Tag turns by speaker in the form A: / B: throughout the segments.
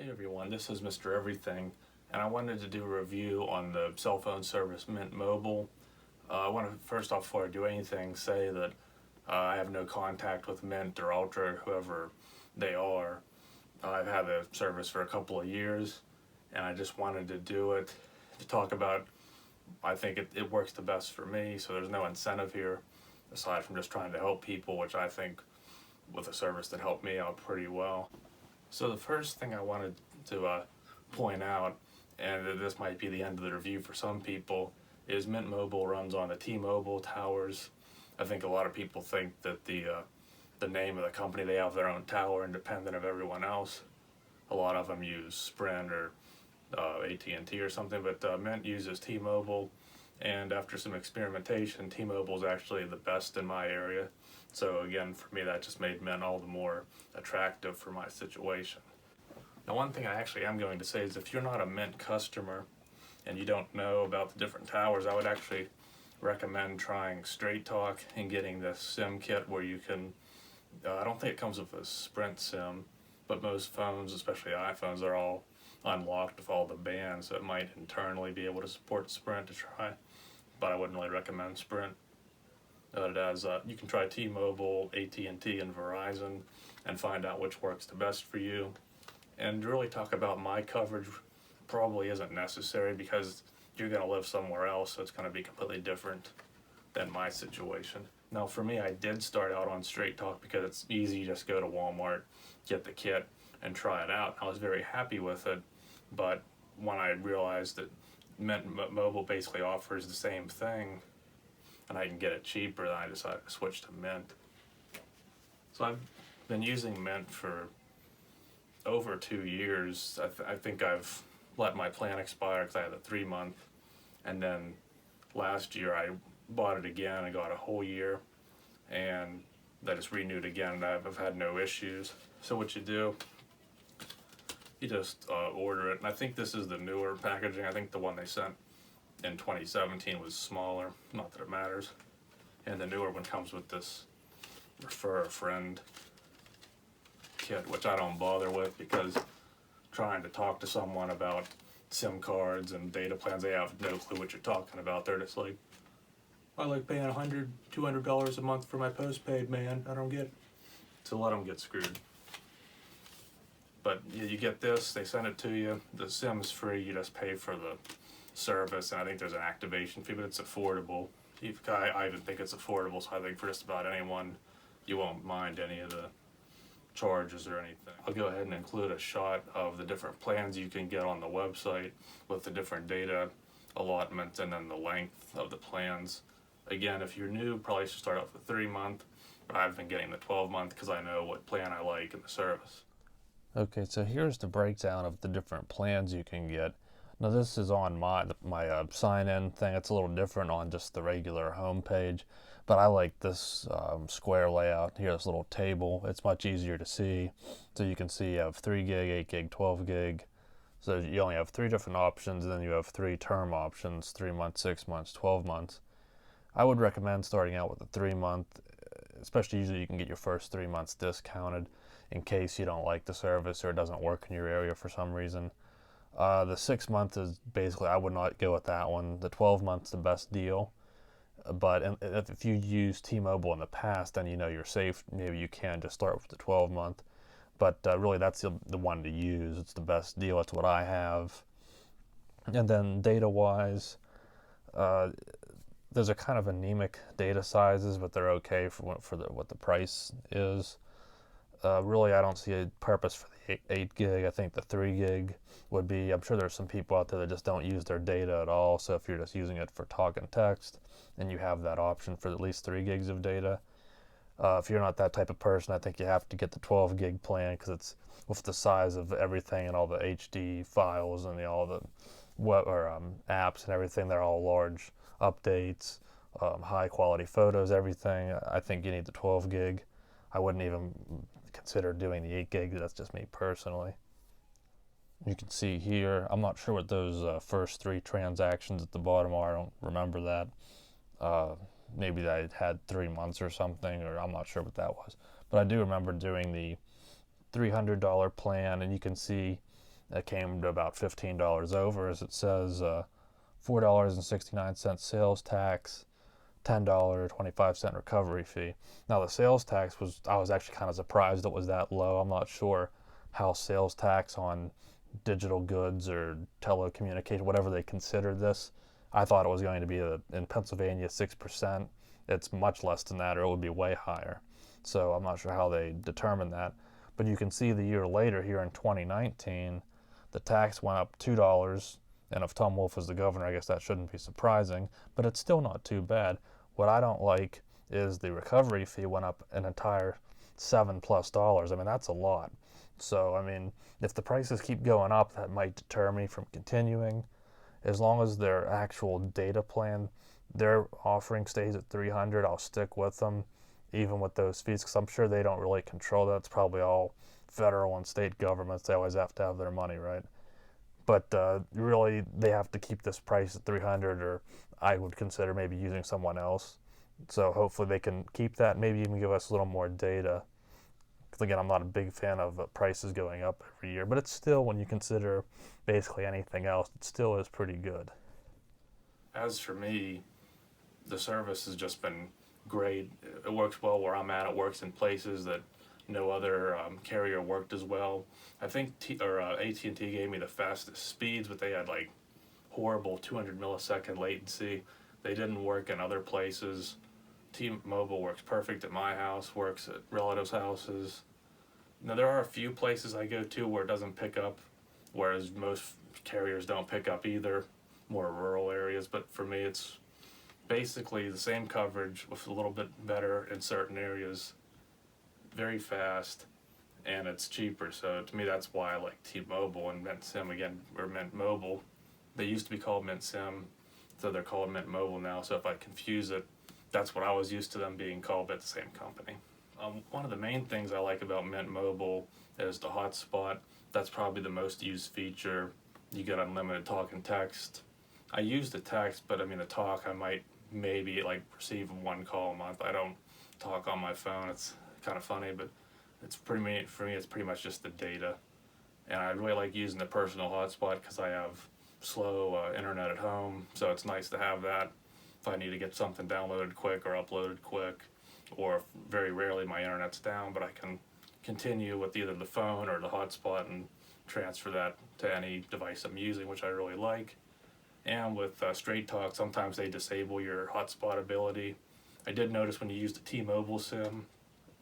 A: Hey everyone, this is Mr. Everything, and I wanted to do a review on the cell phone service Mint Mobile. I want to, first off, before I do anything, say that I have no contact with Mint or Ultra, whoever they are. I've had the service for a couple of years, and I just wanted to do it to talk about, I think it works the best for me, so there's no incentive here, aside from just trying to help people, which I think with a service that helped me out pretty well. So the first thing I wanted to point out, and this might be the end of the review for some people, is Mint Mobile runs on the T-Mobile towers. I think a lot of people think that the name of the company, they have their own tower independent of everyone else. A lot of them use Sprint or AT&T or something, but Mint uses T-Mobile, and after some experimentation, T-Mobile is actually the best in my area. So again, for me, that just made Mint all the more attractive for my situation. Now, one thing I actually am going to say is if you're not a Mint customer and you don't know about the different towers, I would actually recommend trying Straight Talk and getting this SIM kit where you can, I don't think it comes with a Sprint SIM, but most phones, especially iPhones, are all unlocked with all the bands, so it might internally be able to support Sprint to try, but I wouldn't really recommend Sprint. You can try T-Mobile, AT&T, and Verizon and find out which works the best for you. And to really talk about my coverage probably isn't necessary because you're going to live somewhere else, so it's going to be completely different than my situation. Now for me, I did start out on Straight Talk because it's easy, just go to Walmart, get the kit, and try it out. I was very happy with it, but when I realized that Mint Mobile basically offers the same thing, and I can get it cheaper, then I decided to switch to Mint. So I've been using Mint for over 2 years. I think I've let my plan expire because I had a 3-month, and then last year I bought it again and got a whole year, and I just renewed again, and I've had no issues. So what you do, you just order it, and I think this is the newer packaging. I think the one they sent in 2017 was smaller, not that it matters, and the newer one comes with this refer a friend kit, which I don't bother with because trying to talk to someone about SIM cards and data plans, they have no clue what you're talking about. They're just like, I like paying $100, $200 a month for my postpaid, man, I don't get it. So let them get screwed. But you get this, they send it to you, the SIM's free, you just pay for the service, and I think there's an activation fee, but it's affordable. I even think it's affordable, so I think for just about anyone, you won't mind any of the charges or anything. I'll go ahead and include a shot of the different plans you can get on the website with the different data allotments and then the length of the plans. Again, if you're new, probably should start out with the 3-month, but I've been getting the 12-month because I know what plan I like in the service.
B: Okay, so here's the breakdown of the different plans you can get. Now this is on my sign-in thing. It's a little different on just the regular home page, but I like this square layout here, this little table. It's much easier to see. So you can see you have 3 gig, 8 gig, 12 gig. So you only have 3 different options, and then you have 3 term options, 3 months, 6 months, 12 months. I would recommend starting out with a 3-month, especially usually you can get your first 3 months discounted in case you don't like the service or it doesn't work in your area for some reason. The 6-month is basically, I would not go with that one. The 12 month's the best deal. But if you used T-Mobile in the past, then you know you're safe. Maybe you can just start with the 12-month. But really, that's the one to use. It's the best deal. That's what I have. And then data-wise, those are kind of anemic data sizes, but they're okay for what the price is. Really, I don't see a purpose for the 8 gig. I think the 3 gig would be, I'm sure there's some people out there that just don't use their data at all. So if you're just using it for talk and text, and you have that option for at least 3 gigs of data. If you're not that type of person, I think you have to get the 12 gig plan because it's with the size of everything and all the HD files and all the web or apps and everything. They're all large updates, high quality photos, everything. I think you need the 12 gig. I wouldn't even consider doing the 8 gig. That's just me personally. You can see here, I'm not sure what those first 3 transactions at the bottom are. I don't remember that. Maybe I had 3 months or something, or I'm not sure what that was. But I do remember doing the $300 plan, and you can see It came to about $15 over, as it says, $4.69 sales tax, $10.25 recovery fee. Now the sales tax I was actually kind of surprised it was that low. I'm not sure how sales tax on digital goods or telecommunication, whatever they consider this. I thought it was going to be in Pennsylvania 6%. It's much less than that, or it would be way higher. So I'm not sure how they determine that. But you can see the year later here in 2019, the tax went up $2. And if Tom Wolf is the governor, I guess that shouldn't be surprising, but it's still not too bad. What I don't like is the recovery fee went up an entire $7+. I mean, that's a lot. So, I mean, if the prices keep going up, that might deter me from continuing. As long as their actual data plan they're offering stays at 300, I'll stick with them, even with those fees, because I'm sure they don't really control that. It's probably all federal and state governments. They always have to have their money, right? But really, they have to keep this price at 300, or I would consider maybe using someone else. So hopefully they can keep that, maybe even give us a little more data. Because again, I'm not a big fan of prices going up every year, but it's still, when you consider basically anything else, it still is pretty good.
A: As for me, the service has just been great. It works well where I'm at. It works in places that no other carrier worked as well. I think AT&T gave me the fastest speeds, but they had like horrible 200 millisecond latency. They didn't work in other places. T-Mobile works perfect at my house, works at relatives' houses. Now there are a few places I go to where it doesn't pick up, whereas most carriers don't pick up either, more rural areas. But for me, it's basically the same coverage with a little bit better in certain areas, very fast, and it's cheaper. So to me, that's why I like T-Mobile and Mint Sim again, or Mint Mobile. They used to be called Mint Sim, so they're called Mint Mobile now. So if I confuse it, that's what I was used to them being called, but the same company. One of the main things I like about Mint Mobile is the Hotspot. That's probably the most used feature. You get unlimited talk and text. I use the text, but I mean the talk I might maybe like receive one call a month. I don't talk on my phone. It's kind of funny, but it's for me it's pretty much just the data. And I really like using the personal hotspot because I have slow internet at home, so it's nice to have that if I need to get something downloaded quick or uploaded quick, or if very rarely my internet's down, but I can continue with either the phone or the hotspot and transfer that to any device I'm using, which I really like. And with Straight Talk, sometimes they disable your hotspot ability. I did notice when you use the T-Mobile SIM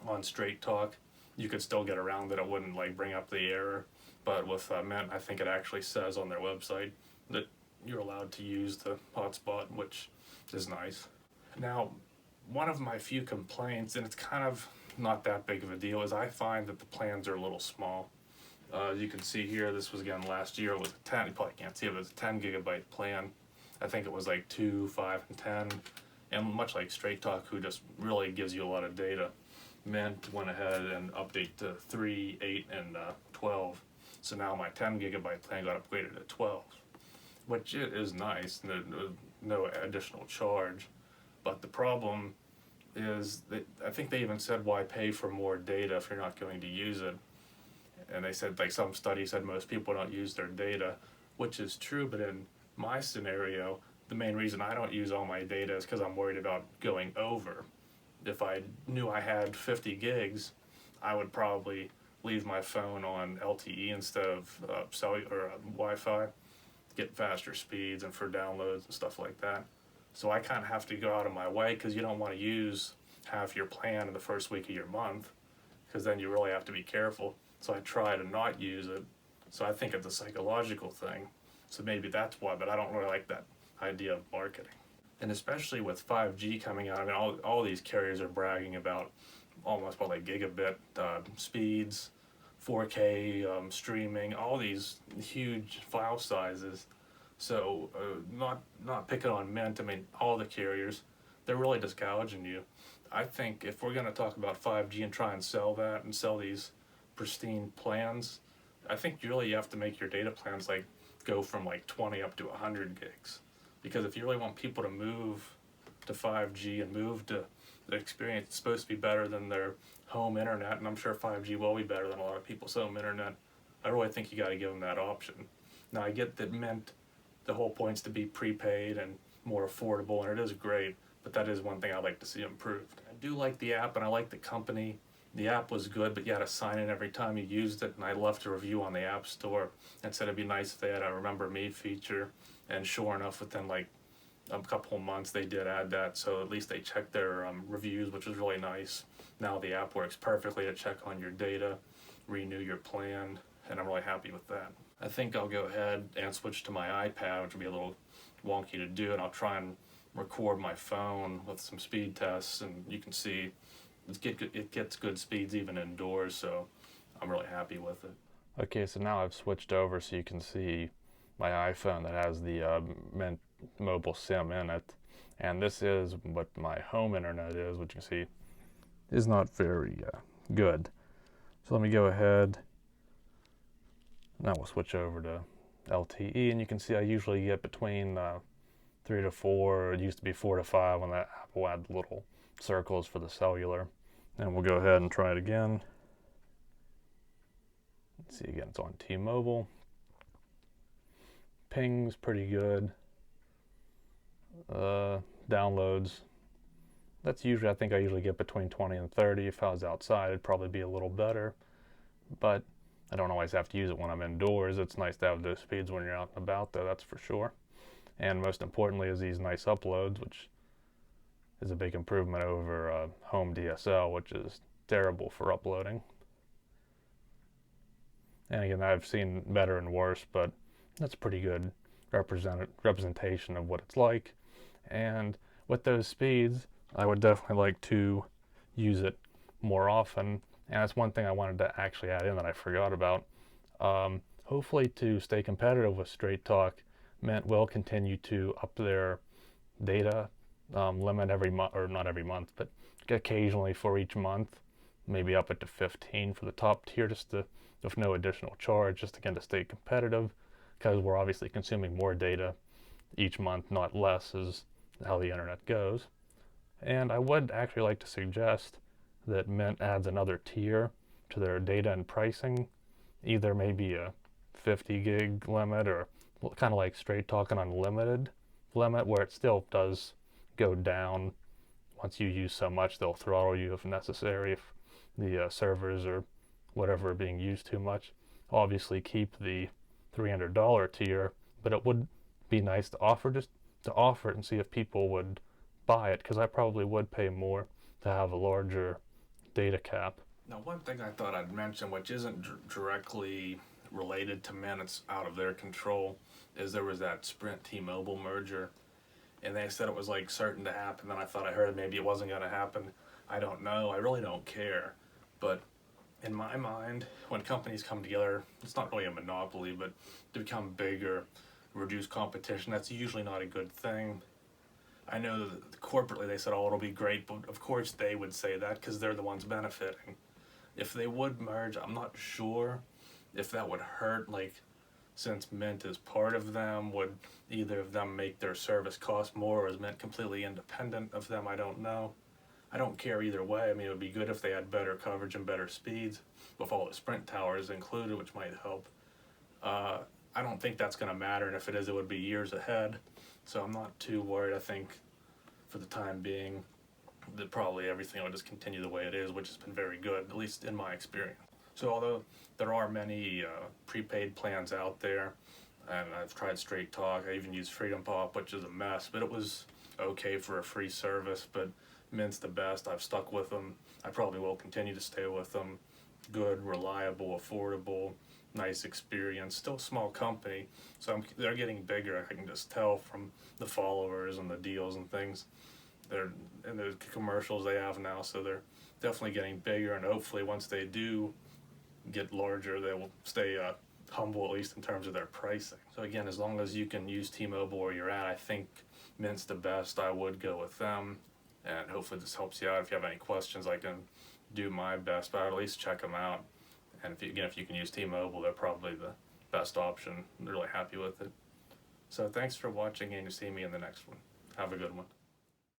A: on Straight Talk, you could still get around it. It wouldn't like bring up the error. But with Mint, I think it actually says on their website that you're allowed to use the hotspot, which is nice. Now, one of my few complaints, and it's kind of not that big of a deal, is I find that the plans are a little small. You can see here, this was again last year with a 10, you probably can't see it, but it's a 10 gigabyte plan. I think it was like 2, 5, and 10. And much like Straight Talk, who just really gives you a lot of data, Mint went ahead and updated to 3, 8, and 12. So now my 10 gigabyte plan got upgraded to 12, which is nice, no additional charge. But the problem is that I think they even said why pay for more data if you're not going to use it. And they said, like some study said, most people don't use their data, which is true. But in my scenario, the main reason I don't use all my data is because I'm worried about going over. If I knew I had 50 gigs, I would probably leave my phone on LTE instead of cellular or Wi-Fi, get faster speeds and for downloads and stuff like that. So I kind of have to go out of my way because you don't want to use half your plan in the first week of your month, because then you really have to be careful. So I try to not use it. So I think it's a psychological thing. So maybe that's why, but I don't really like that idea of marketing. And especially with 5G coming out, I mean, all these carriers are bragging about almost like gigabit speeds, 4K streaming, all these huge file sizes. So not picking on Mint, I mean, all the carriers, they're really just gouging you. I think if we're going to talk about 5G and try and sell that and sell these pristine plans, I think you have to make your data plans like go from like 20 up to 100 gigs. Because if you really want people to move to 5G and move to the experience, it's supposed to be better than their home internet, and I'm sure 5G will be better than a lot of people's home internet. I really think you got to give them that option. Now I get that Mint, the whole point's to be prepaid and more affordable, and it is great, but that is one thing I'd like to see improved. I do like the app and I like the company. The app was good, but you had to sign in every time you used it, and I left a review on the App Store and said it'd be nice if they had a Remember Me feature, and sure enough, within like a couple of months they did add that, so at least they checked their reviews, which was really nice. Now the app works perfectly to check on your data, renew your plan, and I'm really happy with that. I think I'll go ahead and switch to my iPad, which will be a little wonky to do, and I'll try and record my phone with some speed tests, and you can see it gets good speeds even indoors, so I'm really happy with it.
B: Okay, so now I've switched over so you can see my iPhone that has the Mint mobile SIM in it, and this is what my home internet is, which you can see is not very good. So let me go ahead. Now we'll switch over to LTE, and you can see I usually get between 3 to 4. It used to be 4 to 5 when that Apple had little circles for the cellular. And we'll go ahead and try it again. Let's see again, it's on T-Mobile. Ping's pretty good. Downloads, that's usually, I think I usually get between 20 and 30. If I was outside, it'd probably be a little better. But I don't always have to use it when I'm indoors. It's nice to have those speeds when you're out and about, though, that's for sure. And most importantly is these nice uploads, which is a big improvement over home DSL, which is terrible for uploading. And again, I've seen better and worse, but that's a pretty good representation of what it's like. And with those speeds, I would definitely like to use it more often. And that's one thing I wanted to actually add in that I forgot about. Hopefully, to stay competitive with Straight Talk, Mint will continue to up their data limit every month, or not every month, but occasionally for each month, maybe up it to 15 for the top tier, just to, with no additional charge, just again to stay competitive, because we're obviously consuming more data each month, not less, is how the internet goes. And I would actually like to suggest that Mint adds another tier to their data and pricing, either maybe a 50 gig limit, or kind of like Straight Talk an unlimited limit, where it still does go down. Once you use so much, they'll throttle you if necessary, if the servers or whatever are being used too much. Obviously keep the $300 tier, but it would be nice to offer it and see if people would buy it, because I probably would pay more to have a larger data cap.
A: Now, one thing I thought I'd mention, which isn't directly related to Mint, it's out of their control, is there was that Sprint T-Mobile merger, and they said it was like certain to happen, and I thought I heard maybe it wasn't going to happen. I don't know. I really don't care. But in my mind, when companies come together, it's not really a monopoly, but to become bigger, reduce competition, that's usually not a good thing. I know that corporately they said, oh, it'll be great, but of course they would say that because they're the ones benefiting. If they would merge, I'm not sure if that would hurt, like, since Mint is part of them, would either of them make their service cost more, or is Mint completely independent of them? I don't know. I don't care either way. I mean, it would be good if they had better coverage and better speeds, with all the Sprint towers included, which might help. I don't think that's going to matter, and if it is, it would be years ahead. So I'm not too worried. I think for the time being that probably everything will just continue the way it is, which has been very good, at least in my experience. So although there are many prepaid plans out there, and I've tried Straight Talk, I even used Freedom Pop, which is a mess, but it was okay for a free service. But Mint's the best. I've stuck with them. I probably will continue to stay with them. Good, reliable, affordable, nice experience. Still a small company, so they're getting bigger. I can just tell from the followers and the deals and things. And the commercials they have now, so they're definitely getting bigger. And hopefully, once they do get larger, they will stay humble, at least in terms of their pricing. So again, as long as you can use T-Mobile where you're at, I think Mint's the best. I would go with them, and hopefully this helps you out. If you have any questions, I can do my best, but I'd at least check them out. And if you can use T-Mobile, they're probably the best option. I'm really happy with it. So thanks for watching, and you'll see me in the next one. Have a good one.